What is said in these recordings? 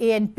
ANP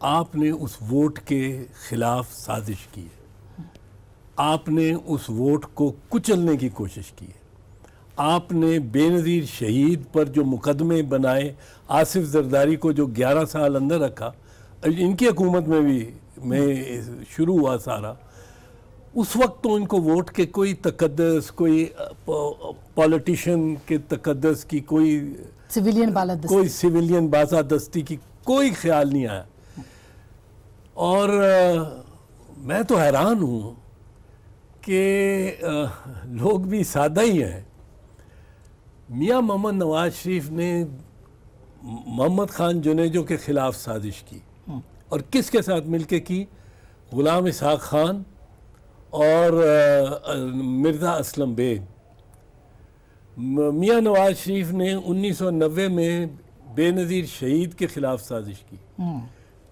آپ نے اس vote کے خلاف سازش کی ہے، آپ نے اس ووٹ کو کچلنے کی کوشش کی ہے، آپ نے بے نظیر شہید پر جو مقدمے بنائے، آصف زرداری کو جو 11 سال اندر رکھا، ان کی حکومت میں بھی شروع ہوا سارا، اس وقت تو ان کو ووٹ کے کوئی تقدس، کوئی پولیٹیشین کے تقدس کی، کوئی سویلین بازادستی کی کوئی خیال نہیں آیا. اور میں تو حیران ہوں کہ لوگ بھی سادہ ہی ہیں. میاں محمد نواز شریف نے محمد خان جنیجو کے خلاف سازش کی، اور کس کے ساتھ مل کے کی؟ غلام اسحاق خان اور مرزا اسلم بیگ. میاں نواز شریف نے 1990 میں بے نظیر شہید کے خلاف سازش کی،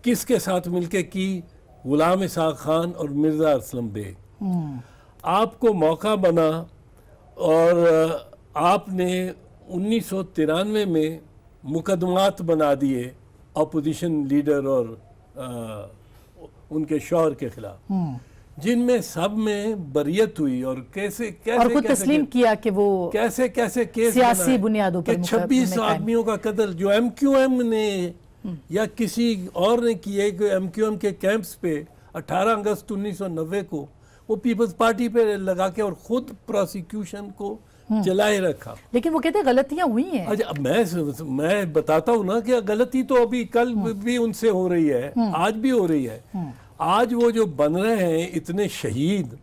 کس کے ساتھ مل کے کی؟ غلام اسحاق خان اور مرزا اسلم بیگ. آپ کو موقع بنا اور آپ نے 1993 میں مقدمات بنا دیے اپوزیشن لیڈر اور ان کے شوہر کے خلاف، جن میں سب میں بریت ہوئی، اور کیسے اور خود تسلیم کیا کہ وہ کیسے کیس سیاسی بنیادوں پر 26 آدمیوں کا قتل جو ایم کیو ایم نے یا کسی اور نے کیے، کہ ایم کیو ایم کے کیمپس پہ 18 اگست 1990 کو وہ پیپلز پارٹی پہ لگا کے اور خود پروسیکیوشن کو چلائے رکھا. لیکن وہ کہتے ہیں غلطیاں ہوئی ہیں. اچھا میں بتاتا ہوں نا کہ غلطی تو ابھی کل بھی ان سے ہو رہی ہے، آج بھی ہو رہی ہے. آج وہ جو بن رہے ہیں اتنے شہید،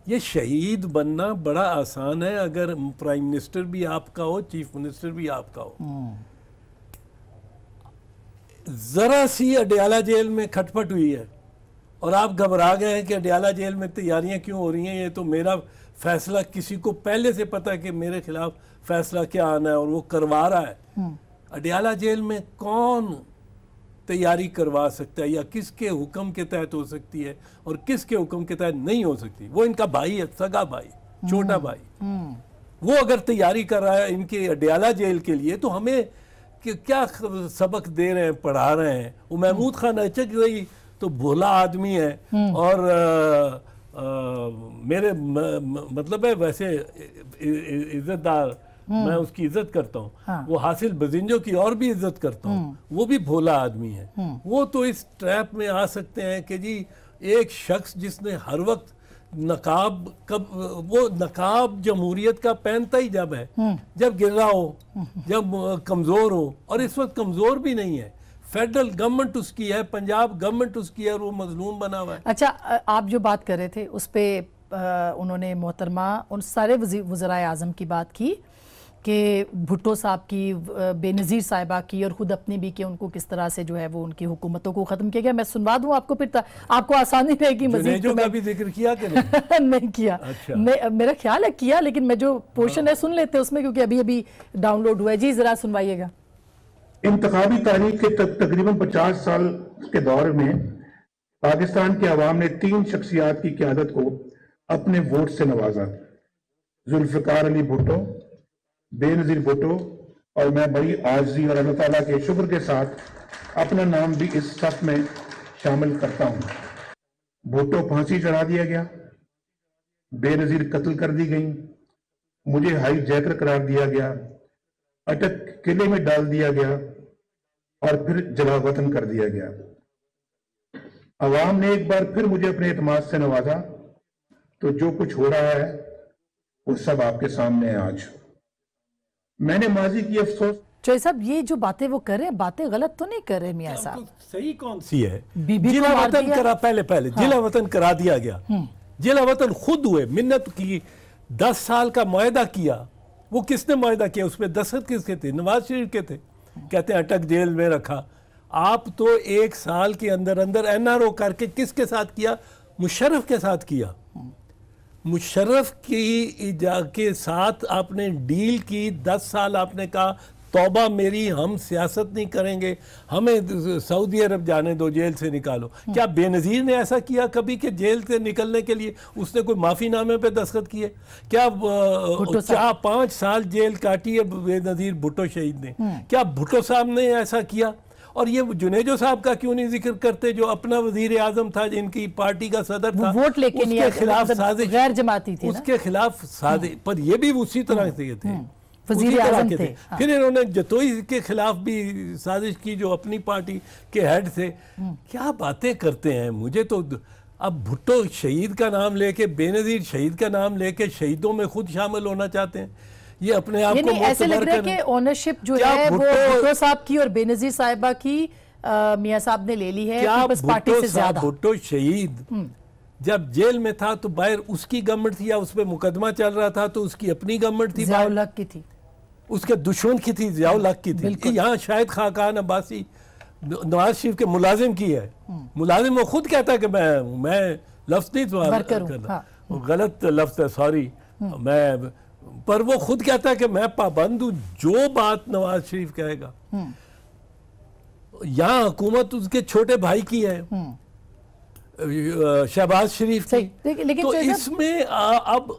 یہ شہید بننا بڑا آسان ہے اگر پرائم منسٹر بھی آپ کا ہو، چیف منسٹر بھی آپ کا ہو. ذرا سی اڈیالہ جیل میں کھٹ پٹ ہوئی ہے اور آپ گھبرا گئے ہیں کہ اڈیالہ جیل میں تیاریاں کیوں ہو رہی ہیں، یہ تو میرا فیصلہ، کسی کو پہلے سے پتا ہے کہ میرے خلاف فیصلہ کیا آنا ہے اور وہ کروا رہا ہے. اڈیالہ جیل میں کون تیاری کروا سکتا ہے، یا کس کے حکم کے تحت ہو سکتی ہے اور کس کے حکم کے تحت نہیں ہو سکتی؟ وہ ان کا بھائی ہے، سگا بھائی، چھوٹا بھائی. وہ اگر تیاری کر رہا ہے ان کے اڈیالہ جیل کے لیے، تو ہمیں کیا سبق دے رہے ہیں، پڑھا رہے ہیں؟ وہ محمود خان اچک رہی تو بھولا آدمی ہے، اور میرے مطلب ہے ویسے عزت دار، میں اس کی عزت کرتا ہوں. وہ حاصل بزنجو کی اور بھی عزت کرتا ہوں، وہ بھی بھولا آدمی ہے. وہ تو اس ٹریپ میں آ سکتے ہیں کہ جی ایک شخص جس نے ہر وقت وہ نقاب جمہوریت کا پہنتا ہی جب ہے جب گر رہا ہو، جب کمزور ہو، اور اس وقت کمزور بھی نہیں ہے. فیڈرل گورنمنٹ اس کی ہے، پنجاب گورنمنٹ اس کی ہے، اور وہ مظلوم بنا ہوا ہے. اچھا، آپ جو بات کر رہے تھے اس پہ انہوں نے محترمہ ان سارے وزرائے اعظم کی بات کی کہ بھٹو صاحب کی، بے نظیر صاحبہ کی، اور خود اپنی بھی، کہ ان کو کس طرح سے جو ہے وہ ان کی حکومتوں کو ختم کیا گیا. میں سنوا دوں آپ کو، پھر آپ کو آسانی رہے گی. مزید کا بھی ذکر کیا کہ نہیں کیا؟ میرا خیال ہے کیا، لیکن میں جو پورشن ہے سن لیتے اس میں، کیونکہ ابھی ڈاؤن لوڈ ہوا ہے. جی ذرا سنوائیے گا. انتخابی تاریخ کے تقریباً 50 سال کے دور میں پاکستان کے عوام نے 3 شخصیات کی قیادت کو اپنے ووٹ سے نوازا: ذوالفقار علی بھٹو، بے نظیر بھٹو، اور میں بڑی عاجزی اور اللہ تعالیٰ کے شکر کے ساتھ اپنا نام بھی اس صف میں شامل کرتا ہوں. بھٹو پھانسی چڑھا دیا گیا، بے نظیر قتل کر دی گئی، مجھے ہائی جیکر قرار دیا گیا، اٹک قلعے میں ڈال دیا گیا، اور پھر جلا وطن کر دیا گیا. عوام نے ایک بار پھر مجھے اپنے اعتماد سے نوازا، تو جو کچھ ہو رہا ہے وہ سب آپ کے سامنے ہے. آج میں نے ماضی کی افسوس. چوہے صاحب، یہ جو باتیں وہ کر رہے ہیں، باتیں غلط تو نہیں کر رہے میاں صاحب؟ صحیح کون سی ہے؟ جلا وطن کرا، پہلے جلا وطن کرا دیا گیا. جلا وطن خود ہوئے، منت کی، 10 سال کا معاہدہ کیا. وہ کس نے معاہدہ کیا؟ اس پہ دستخط کس کے تھے؟ نواز شریف کے تھے. کہتے ہیں اٹک جیل میں رکھا. آپ تو 1 سال کے اندر این آر او کر کے کس کے ساتھ کیا؟ مشرف کے ساتھ کیا. مشرف کے ساتھ آپ نے ڈیل کی. 10 سال آپ نے کہا توبہ میری، ہم سیاست نہیں کریں گے، ہمیں سعودی عرب جانے دو، جیل سے نکالو. کیا بے نظیر نے ایسا کیا کبھی کہ جیل سے نکلنے کے لیے اس نے کوئی معافی نامے پہ دستخط کیے؟ کیا 5 سال جیل کاٹی ہے بے نظیر بھٹو شہید نے؟ کیا بھٹو صاحب نے ایسا کیا؟ اور یہ جنیجو صاحب کا کیوں نہیں ذکر کرتے جو اپنا وزیر اعظم تھا، جن کی پارٹی کا صدر تھا، ووٹ لے کے اس کے خلاف سازش، غیر جماعتی تھے، اس کے خلاف سازش، پر یہ بھی اسی طرح سے تھے، وزیر اعظم تھے۔ پھر انہوں نے جتوئی کے خلاف بھی سازش کی جو اپنی پارٹی کے ہیڈ تھے۔ کیا باتیں کرتے ہیں! مجھے تو اب بھٹو شہید کا نام لے کے، بے نظیر شہید کا نام لے کے شہیدوں میں خود شامل ہونا چاہتے ہیں، یہ اپنے آپ کو یعنی ایسے لگ رہا ہے کہ اونرشپ جو ہے وہ بھٹو صاحب کی اور بے نظیر صاحبہ کی میاں صاحب نے لے لی ہے پیپلز پارٹی سے زیادہ۔ بھٹو شہید جب جیل میں تھا تو باہر اس کی گورنمنٹ تھی، یا اس پہ مقدمہ چل رہا تھا تو اس کی اپنی گورنمنٹ تھی، ضیاء الحق کی تھی، اس کے دشمن کی تھی، ضیاء الحق کی تھی۔ یہاں شاہد خاقان عباسی نواز شریف کے ملازم کی ہے، ملازم وہ خود کہتا ہے کہ میں لفظ نہیں کرنا، غلط لفظ ہے، سوری، پر وہ خود کہتا ہے کہ میں پابند ہوں جو بات نواز شریف کہے گا۔ یہاں حکومت اس کے چھوٹے بھائی کی ہے، شہباز شریف کی، تو اس میں اب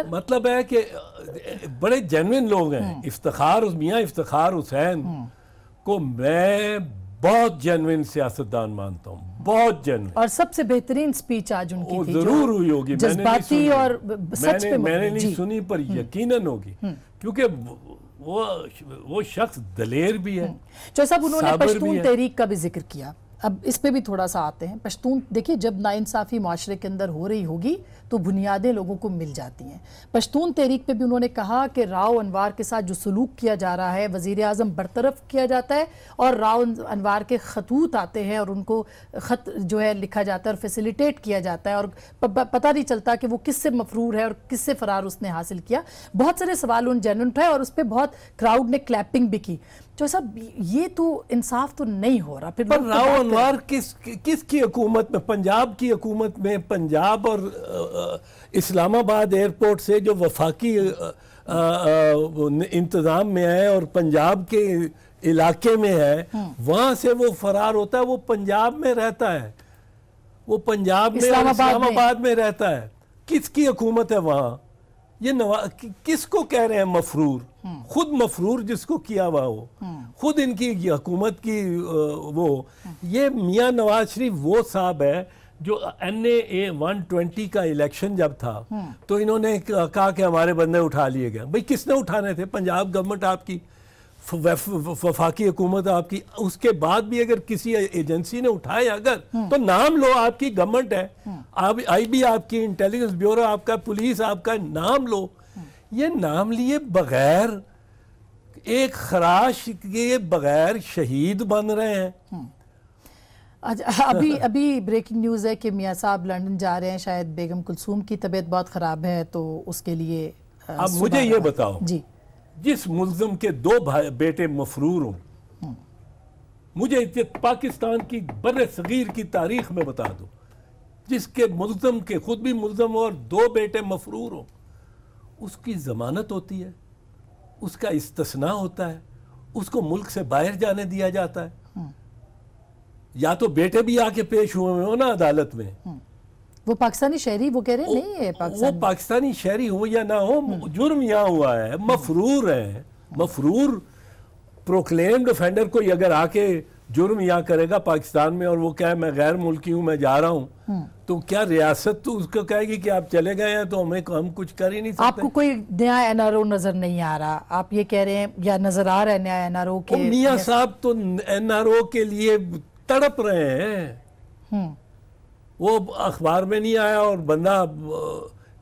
مطلب ہے کہ بڑے جینوین لوگ ہیں۔ میاں افتخار حسین کو میں بہت جینوین سیاستدان مانتا ہوں، بہت جینوین، اور سب سے بہترین سپیچ آج ان کی تھی، ضرور ہوئی ہوگی، جذباتی اور سچ پہ میں نے نہیں سنی پر یقیناً ہوگی، کیونکہ وہ شخص دلیر بھی ہے۔ جو صاحب انہوں نے پشتون تحریک کا بھی ذکر کیا، اب اس پہ بھی تھوڑا سا آتے ہیں۔ پشتون دیکھیں، جب ناانصافی معاشرے کے اندر ہو رہی ہوگی تو بنیادیں لوگوں کو مل جاتی ہیں۔ پشتون تحریک پہ بھی انہوں نے کہا کہ راؤ انوار کے ساتھ جو سلوک کیا جا رہا ہے، وزیر اعظم برطرف کیا جاتا ہے اور راؤ انوار کے خطوط آتے ہیں اور ان کو خط جو ہے لکھا جاتا ہے اور فیسیلیٹیٹ کیا جاتا ہے، اور پتہ نہیں چلتا کہ وہ کس سے مفرور ہے اور کس سے فرار اس نے حاصل کیا۔ بہت سارے سوال ان جینوئن اٹھائے اور اس پہ بہت کراؤڈ نے کلیپنگ بھی کی۔ جو صاحب یہ تو انصاف تو نہیں ہو رہا۔ پر راؤ انوار کس کی حکومت میں؟ پنجاب کی حکومت میں، پنجاب اور اسلام آباد ایئرپورٹ سے جو وفاقی انتظام میں ہے اور پنجاب کے علاقے میں ہے، وہاں سے وہ فرار ہوتا ہے، وہ پنجاب میں رہتا ہے، وہ پنجاب میں اور اسلام آباد میں رہتا ہے۔ کس کی حکومت ہے وہاں؟ یہ کس کو کہہ رہے ہیں مفرور؟ خود مفرور جس کو کیا ہوا ہو، خود ان کی حکومت کی وہ، یہ میاں نواز شریف وہ صاحب ہے جو NA 120 کا الیکشن جب تھا تو انہوں نے کہا کہ ہمارے بندے اٹھا لیے گئے۔ بھئی کس نے اٹھانے تھے؟ پنجاب گورنمنٹ آپ کی، وفاقی حکومت آپ کی۔ اس کے بعد بھی اگر کسی ایجنسی نے اٹھائے اگر تو نام لو، آپ کی گورنمنٹ ہے، آئی بی آپ کی، انٹیلیجنس بیورو آپ کا، پولیس آپ کا، نام لو۔ یہ نام لیے بغیر، ایک خراش کے بغیر شہید بن رہے ہیں۔ ابھی بریکنگ نیوز ہے کہ میاں صاحب لندن جا رہے ہیں، شاید بیگم کلثوم کی طبیعت بہت خراب ہے تو اس کے لیے۔ اب مجھے یہ بتاؤ، جی، جس ملزم کے 2 بیٹے مفرور ہوں، مجھے پاکستان کی بر صغیر کی تاریخ میں بتا دو جس کے ملزم کے خود بھی ملزم ہو اور 2 بیٹے مفرور ہوں، اس کی ضمانت ہوتی ہے، اس کا استثناء ہوتا ہے، اس کو ملک سے باہر جانے دیا جاتا ہے۔ یا تو بیٹے بھی آ کے پیش ہوئے ہو نا عدالت میں، وہ پاکستانی شہری، وہ کہہ رہے ہیں نہیں ہے وہ پاکستانی شہری ہو یا نہ ہو، جرم یہاں ہوا ہے، مفرور ہے، مفرور پروکلیمڈ افینڈر کوئی اگر آ کے جرم یہاں کرے گا پاکستان میں اور وہ کہے میں غیر ملکی ہوں، میں جا رہا ہوں، تو کیا ریاست تو اس کو کہے گی کہ آپ چلے گئے ہیں تو ہم کچھ کر ہی نہیں سکتے؟ آپ کو کوئی نیا NRO نظر نہیں آ رہا؟ آپ یہ کہہ رہے ہیں یا نظر آ رہا ہے نیا NRO کے؟ میاں صاحب تو NRO کے لیے تڑپ رہے ہیں۔ وہ اخبار میں نہیں آیا اور بندہ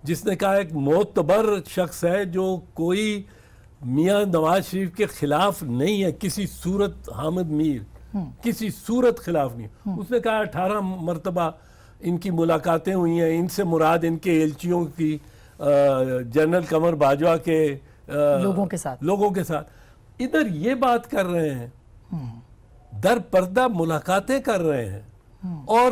جس نے کہا ایک معتبر شخص ہے جو کوئی میاں نواز شریف کے خلاف نہیں ہے کسی صورت، حامد میر کسی صورت خلاف نہیں، اس نے کہا 18 مرتبہ ان کی ملاقاتیں ہوئی ہیں، ان سے مراد ان کے ایلچیوں کی، جنرل قمر باجوہ کے لوگوں کے ساتھ ادھر یہ بات کر رہے ہیں، در پردہ ملاقاتیں کر رہے ہیں، اور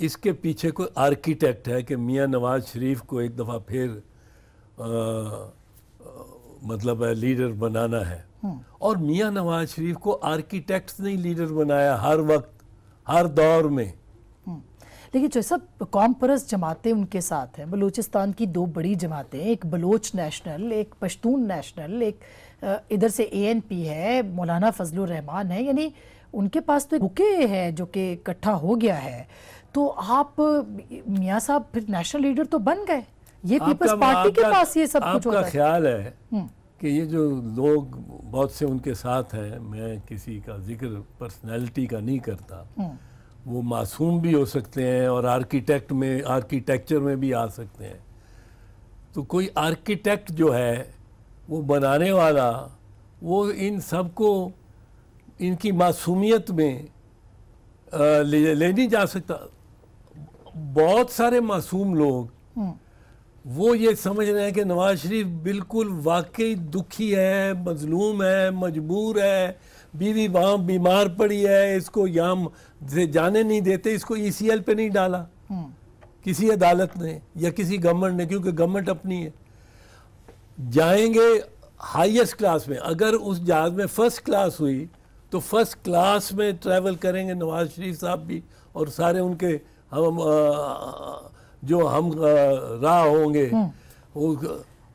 اس کے پیچھے کوئی آرکیٹیکٹ ہے کہ میاں نواز شریف کو ایک دفعہ پھر مطلب ہے لیڈر بنانا ہے. اور میاں نواز شریف کو آرکیٹیکٹس نے لیڈر بنایا ہر وقت ہر دور میں. لیکن جو سب قوم پرست جماعتیں ان کے ساتھ ہیں، بلوچستان کی دو بڑی جماعتیں، ایک بلوچ نیشنل، ایک پشتون نیشنل، ایک ادھر سے ANP ہے، مولانا فضل الرحمان ہے، یعنی ان کے پاس تو بکے ہے جو کہ اکٹھا ہو گیا ہے. تو آپ میاں صاحب پھر نیشنل لیڈر تو بن گئے، یہ پیپلز پارٹی کے پاس یہ سب کچھ ہوتا ہے. آپ کا خیال ہے کہ یہ جو لوگ بہت سے ان کے ساتھ ہیں، میں کسی کا ذکر پرسنالٹی کا نہیں کرتا، وہ معصوم بھی ہو سکتے ہیں اور آرکیٹیکچر میں بھی آ سکتے ہیں. تو کوئی آرکیٹیکٹ جو ہے وہ بنانے والا، وہ ان سب کو ان کی معصومیت میں لے نہیں جا سکتا. بہت سارے معصوم لوگ وہ یہ سمجھ رہے ہیں کہ نواز شریف بالکل واقعی دکھی ہے، مظلوم ہے، مجبور ہے، بیوی وہاں بیمار پڑی ہے، اس کو یہاں سے جانے نہیں دیتے، اس کو ECL پہ نہیں ڈالا کسی عدالت نے یا کسی گورنمنٹ نے، کیونکہ گورنمنٹ اپنی ہے. جائیں گے ہائیسٹ کلاس میں، اگر اس جہاز میں فرسٹ کلاس ہوئی تو فرسٹ کلاس میں ٹریول کریں گے نواز شریف صاحب بھی اور سارے ان کے جو ہم راہ ہوں گے.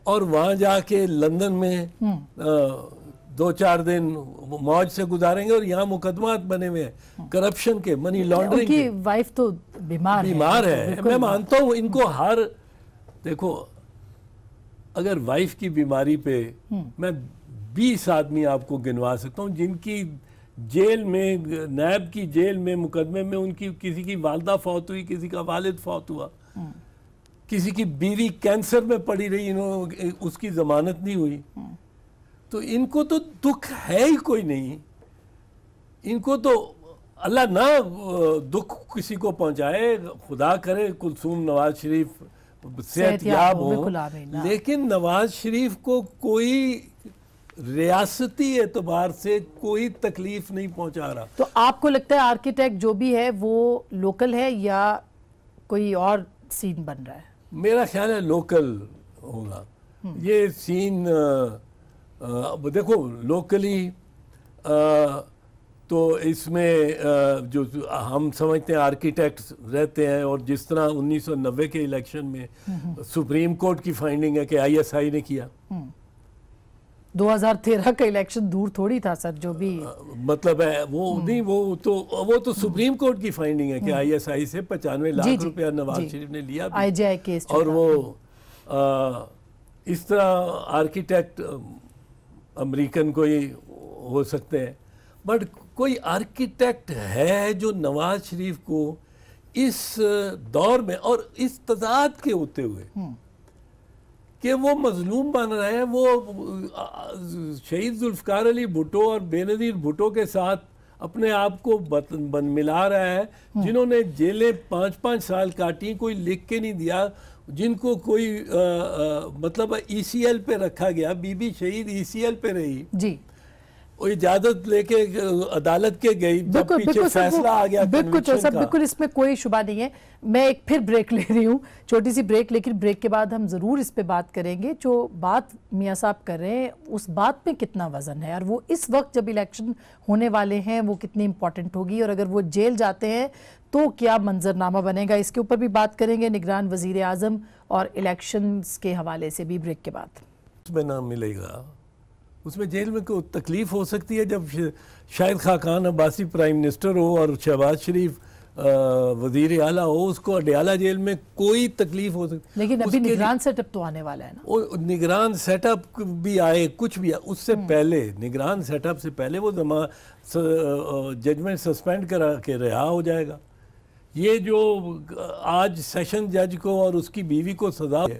اور وہاں جا کے لندن میں 2-4 دن موج سے گزاریں گے اور یہاں مقدمات بنے ہوئے ہیں کرپشن کے، منی لانڈرنگ کے. ان کی وائف تو بیمار ہے. میں مانتا ہوں ان کو دیکھو اگر وائف کی بیماری پہ میں 20 آدمی آپ کو گنوا سکتا ہوں جن کی جیل میں، نیب کی جیل میں مقدمے میں ان کی کسی کی والدہ فوت ہوئی، کسی کا والد فوت ہوا، کسی کی بیوی کینسر میں پڑی رہی، اس کی ضمانت نہیں ہوئی. تو ان کو تو دکھ ہے ہی کوئی نہیں. ان کو تو اللہ نہ دکھ کسی کو پہنچائے، خدا کرے کلثوم نواز شریف صحت یاب ہو، لیکن نواز شریف کو کوئی ریاستی اعتبار سے کوئی تکلیف نہیں پہنچا رہا. تو آپ کو لگتا ہے آرکیٹیکٹ جو بھی ہے وہ لوکل ہے یا کوئی اور سین بن رہا ہے؟ میرا خیال ہے لوکل ہوگا یہ سین. دیکھو لوکلی تو اس میں جو ہم سمجھتے ہیں آرکیٹیکٹس رہتے ہیں، اور جس طرح 1990 کے الیکشن میں سپریم کورٹ کی فائنڈنگ ہے کہ ISI نے کیا. 2013 کا الیکشن دور تھوڑی تھا سر، جو بھی مطلب ہے وہ نہیں، وہ تو سپریم کورٹ کی فائنڈنگ ہے کہ ISI سے 95 لاکھ روپیہ نواز شریف نے لیا IJI کیس. اور وہ اس طرح آرکیٹیکٹ امریکن کوئی ہو سکتے ہیں، بٹ کوئی آرکیٹیکٹ ہے جو نواز شریف کو اس دور میں اور اس تضاد کے ہوتے ہوئے کہ وہ مظلوم بن رہے ہیں، وہ شہید ذوالفقار علی بھٹو اور بے نظیر بھٹو کے ساتھ اپنے آپ کو ملا رہا ہے، جنہوں نے جیلیں 5-5 سال کاٹی، کوئی لکھ کے نہیں دیا، جن کو کوئی مطلب ECL پہ رکھا گیا. بی بی شہید ECL پہ رہی جی، وہ اجازت لے کے عدالت کے گئی جب پیچھے فیصلہ آ گیا کنوینشن کا. بالکل اس میں کوئی شبہ نہیں ہے. میں ایک پھر بریک لے رہی ہوں، چھوٹی سی بریک، لیکن بریک کے بعد ہم ضرور اس پہ بات کریں گے. جو بات میاں صاحب کر رہے ہیں اس بات میں کتنا وزن ہے، اور وہ اس وقت جب الیکشن ہونے والے ہیں وہ کتنی امپورٹنٹ ہوگی، اور اگر وہ جیل جاتے ہیں تو کیا منظرنامہ بنے گا. اس کے اوپر بھی بات کریں گے نگران وزیر اعظم اور الیکشنز کے حوالے سے بھی بریک کے بعد. اس میں نہ ملے گا، اس میں جیل میں کوئی تکلیف ہو سکتی ہے جب شاہد خاقان عباسی پرائم منسٹر ہو اور شہباز شریف وزیر اعلیٰ ہو، اس کو اڈیالہ جیل میں کوئی تکلیف ہو سکتی. لیکن ابھی نگران سیٹ اپ تو آنے والا ہے نا. نگران سیٹ اپ بھی آئے، کچھ بھی اس سے پہلے، نگران سیٹ اپ سے پہلے وہ ججمنٹ سسپینڈ کرا کے رہا ہو جائے گا. یہ جو آج سیشن جج کو اور اس کی بیوی کو سزا ہے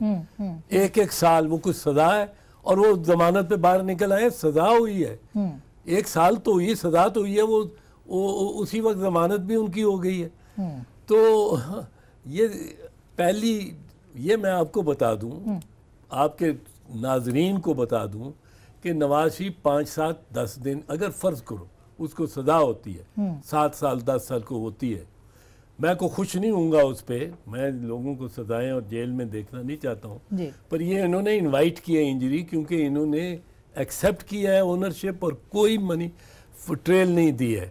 1 سال، وہ کچھ سزا ہے، اور وہ ضمانت پہ باہر نکل آئے، سزا ہوئی ہے 1 سال تو ہوئی، سزا تو ہوئی ہے، وہ اسی وقت ضمانت بھی ان کی ہو گئی ہے. تو یہ پہلی، یہ میں آپ کو بتا دوں، آپ کے ناظرین کو بتا دوں کہ نواز شریف 5-7-10 دن اگر فرض کرو اس کو سزا ہوتی ہے 7 سال 10 سال کو ہوتی ہے، میں کو خوش نہیں ہوں گا اس پہ، میں لوگوں کو سزائیں اور جیل میں دیکھنا نہیں چاہتا ہوں، پر یہ انہوں نے انوائٹ کیا انجری، کیونکہ انہوں نے ایکسیپٹ کیا ہے اونرشپ اور کوئی منی ٹریل نہیں دی ہے۔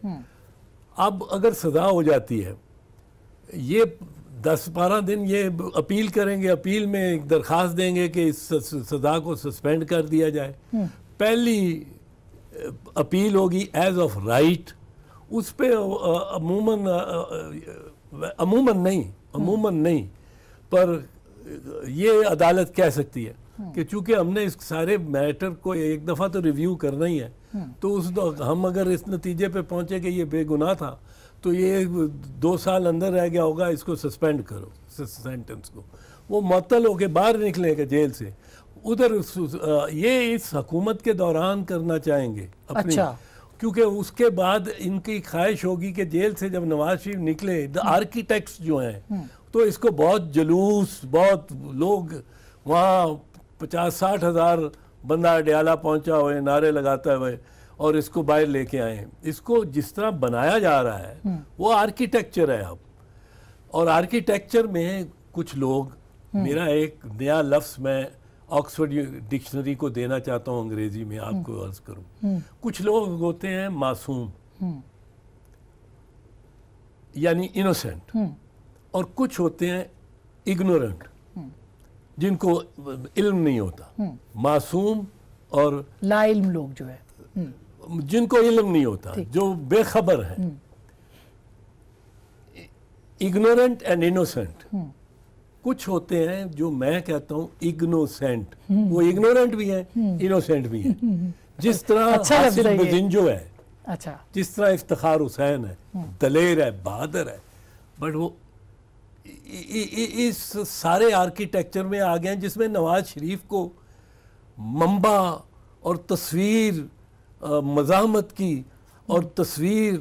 اب اگر سزا ہو جاتی ہے، یہ 10-12 دن یہ اپیل کریں گے، اپیل میں ایک درخواست دیں گے کہ اس سزا کو سسپینڈ کر دیا جائے۔ پہلی اپیل ہوگی ایز آف رائٹ، اس پہ عموماً نہیں پر یہ عدالت کہہ سکتی ہے کہ چونکہ ہم نے اس سارے میٹر کو ایک دفعہ تو ریویو کرنا ہی ہے، تو ہم اگر اس نتیجے پہ پہنچے کہ یہ بے گناہ تھا تو یہ 2 سال اندر رہ گیا ہوگا، اس کو سسپینڈ کرو سینٹنس کو، وہ معطل ہو کے باہر نکلے گا جیل سے۔ ادھر یہ اس حکومت کے دوران کرنا چاہیں گے اپنی، کیونکہ اس کے بعد ان کی خواہش ہوگی کہ جیل سے جب نواز شریف نکلے، آرکیٹیکٹس جو ہیں تو اس کو بہت جلوس، بہت لوگ وہاں 50-60 ہزار بندہ اڈیالہ پہنچا ہوئے نعرے لگاتا ہوئے اور اس کو باہر لے کے آئے۔ اس کو جس طرح بنایا جا رہا ہے وہ آرکیٹیکچر ہے اب، اور آرکیٹیکچر میں کچھ لوگ، میرا ایک نیا لفظ میں آکسفورڈ ڈکشنری کو دینا چاہتا ہوں انگریزی میں، آپ کو عرض کروں، کچھ لوگ ہوتے ہیں معصوم یعنی انوسینٹ، اور کچھ ہوتے ہیں اگنورنٹ جن کو علم نہیں ہوتا۔ معصوم اور لا علم لوگ جو ہے، جن کو علم نہیں ہوتا، جو بے خبر ہیں، اگنورنٹ اینڈ انوسینٹ۔ کچھ ہوتے ہیں جو میں کہتا ہوں اگنوسینٹ، وہ اگنورنٹ بھی ہیں انوسینٹ بھی ہیں، جس طرح حاصل بزنجو ہے، جس طرح افتخار حسین ہے، دلیر ہے، بہادر ہے، بٹ وہ اس سارے آرکیٹیکچر میں آ گئے ہیں جس میں نواز شریف کو منبع اور تصویر مزاحمت کی اور تصویر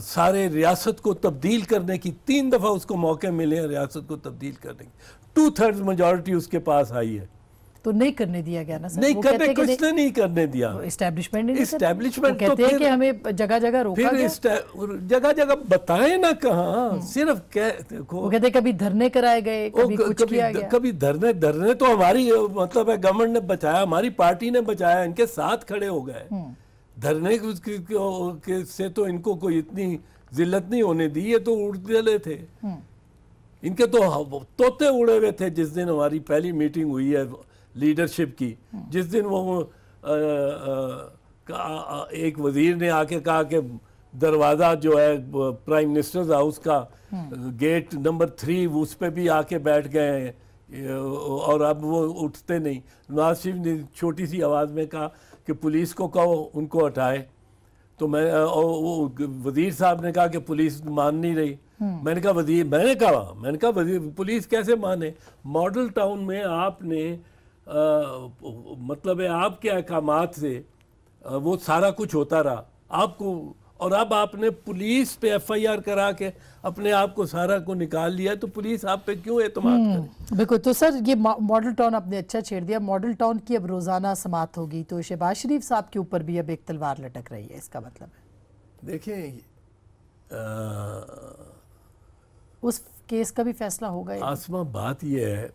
سارے ریاست کو تبدیل کرنے کی، 3 دفعہ اس کو موقع ملے ہیں ریاست کو تبدیل کرنے کی، 2/3 میجورٹی اس کے پاس آئی ہے، تو نہیں کرنے دیا گیا نا سر؟ نہیں کرنے، کچھ نے نہیں کرنے دیا، اسٹیبلشمنٹ کہتے ہیں کہ ہمیں جگہ جگہ روکا گیا، جگہ جگہ بتائیں نا کہاں، صرف وہ کہتے ہیں کبھی دھرنے کرائے گئے، کبھی کچھ کیا گیا، کبھی دھرنے تو ہماری مطلب ہے گورنمنٹ نے بچایا، ہماری پارٹی نے بچایا، ان کے ساتھ کھڑے ہو گئے، دھرنے سے تو ان کو کوئی اتنی ذلت نہیں ہونے دی، یہ تو اڑتے تھے، ان کے تو طوطے اڑے ہوئے تھے۔ جس دن ہماری پہلی میٹنگ ہوئی ہے لیڈرشپ کی، جس دن وہ ایک وزیر نے آ کے کہا کہ دروازہ جو ہے پرائم منسٹرز ہاؤس کا گیٹ نمبر 3 اس پہ بھی آ کے بیٹھ گئے ہیں اور اب وہ اٹھتے نہیں، نواز شریف نے چھوٹی سی آواز میں کہا کہ پولیس کو کہو ان کو ہٹائے، تو وہ وزیر صاحب نے کہا کہ پولیس مان نہیں رہی، میں نے کہا وزیر پولیس کیسے مانے؟ ماڈل ٹاؤن میں آپ نے مطلب ہے آپ کے احکامات سے وہ سارا کچھ ہوتا رہا آپ کو، اور اب آپ نے پولیس پہ FIR کرا کے اپنے آپ کو سارا کو نکال لیا، تو پولیس آپ پہ کیوں اعتماد کرے؟ بالکل۔ تو سر یہ ماڈل ٹاؤن آپ نے اچھا چھیڑ دیا، ماڈل ٹاؤن کی اب روزانہ سماعت ہوگی، تو شہباز شریف صاحب کے اوپر بھی اب ایک تلوار لٹک رہی ہے، اس کا مطلب ہے دیکھیں اس کیس کا بھی فیصلہ ہوگا؟ آسمہ بات یہ ہے،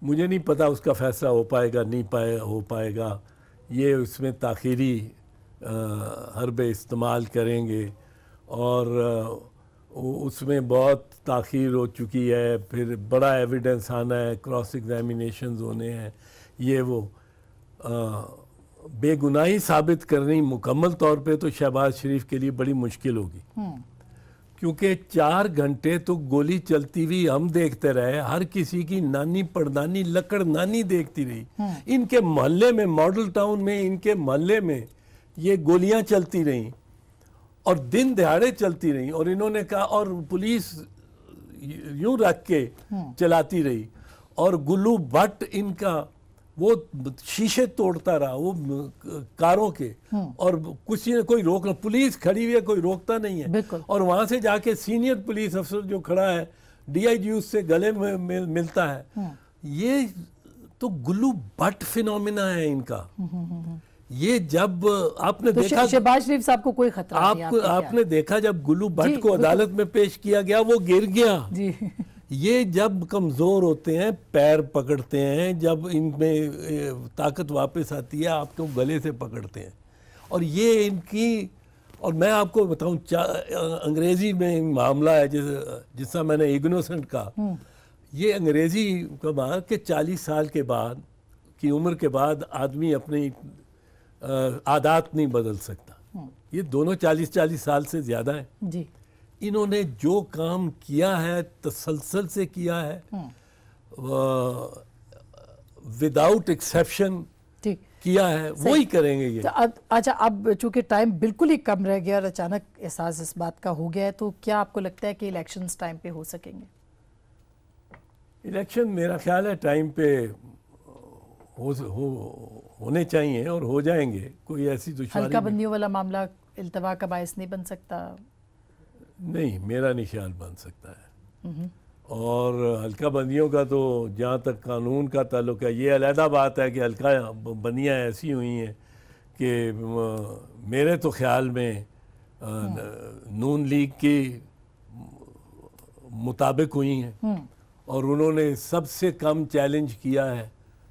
مجھے نہیں پتا اس کا فیصلہ ہو پائے گا نہیں ہو پائے گا، یہ اس میں تاخیری حربے استعمال کریں گے، اور اس میں بہت تاخیر ہو چکی ہے، پھر بڑا ایویڈنس آنا ہے، کراس ایگزامینیشنز ہونے ہیں، یہ وہ بے گناہی ثابت کرنی مکمل طور پہ تو شہباز شریف کے لیے بڑی مشکل ہوگی، کیونکہ 4 گھنٹے تو گولی چلتی ہوئی ہم دیکھتے رہے، ہر کسی کی نانی پردانی لکڑ نانی دیکھتی رہی، ان کے محلے میں، ماڈل ٹاؤن میں، ان کے محلے میں یہ گولیاں چلتی رہیں اور دن دہاڑے چلتی رہیں، اور انہوں نے کہا، اور پولیس یوں رکھ کے چلاتی رہی، اور گلو بٹ ان کا وہ شیشے توڑتا رہا وہ کاروں کے، اور کسی نے کوئی روکنا، پولیس کھڑی ہوئی ہے کوئی روکتا نہیں ہے، اور وہاں سے جا کے سینئر پولیس افسر جو کھڑا ہے DIG اس سے گلے میں ملتا ہے، یہ تو گلو بٹ فینومینا ہے ان کا، یہ جب آپ نے تو دیکھا شہباز شریف صاحب کو کوئی خطرہ نہیں؟ آپ نے دیکھا جب گلو بھٹ کو عدالت میں پیش کیا گیا وہ گر گیا. جی یہ جب کمزور ہوتے ہیں پیر پکڑتے ہیں, جب ان میں طاقت واپس آتی ہے آپ کو گلے سے پکڑتے ہیں. اور یہ ان کی, اور میں آپ کو بتاؤں انگریزی میں معاملہ ہے جس طرح میں نے اگنوسنٹ کہا, یہ انگریزی کا بات کہ 40 سال کے بعد کی عمر کے بعد آدمی اپنی عادات نہیں بدل سکتا. یہ دونوں 40 سال سے زیادہ ہیں. جی انہوں نے جو کام کیا ہے تسلسل سے کیا ہے, وداؤٹ ایکسیپشن کیا ہے, وہی کریں گے یہ. اچھا, اب چونکہ ٹائم بالکل ہی کم رہ گیا اور اچانک احساس اس بات کا ہو گیا ہے, تو کیا آپ کو لگتا ہے کہ الیکشنز ٹائم پہ ہو سکیں گے؟ الیکشن میرا خیال ہے ٹائم پہ ہونے چاہیے اور ہو جائیں گے. کوئی ایسی دشواری حلقہ بندیوں والا معاملہ التوا کا باعث نہیں بن سکتا؟ نہیں, میرا نہیں خیال بن سکتا ہے. اور حلقہ بندیوں کا تو جہاں تک قانون کا تعلق ہے, یہ علیحدہ بات ہے کہ حلقہ بندیاں ایسی ہوئی ہیں کہ میرے تو خیال میں نون لیگ کے مطابق ہوئی ہیں, اور انہوں نے سب سے کم چیلنج کیا ہے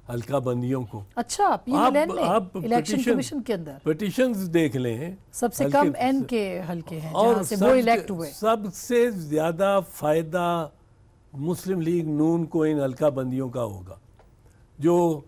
حلقہ بندیوں کو. اچھا, آپ الیکشن کمیشن کے اندر پیٹیشنز دیکھ لیں, سب سے کم این کے حلقے ہیں جہاں سے وہ الیکٹ ہوئے. سب سے زیادہ فائدہ مسلم لیگ نون کو ان حلقہ بندیوں کا ہوگا جو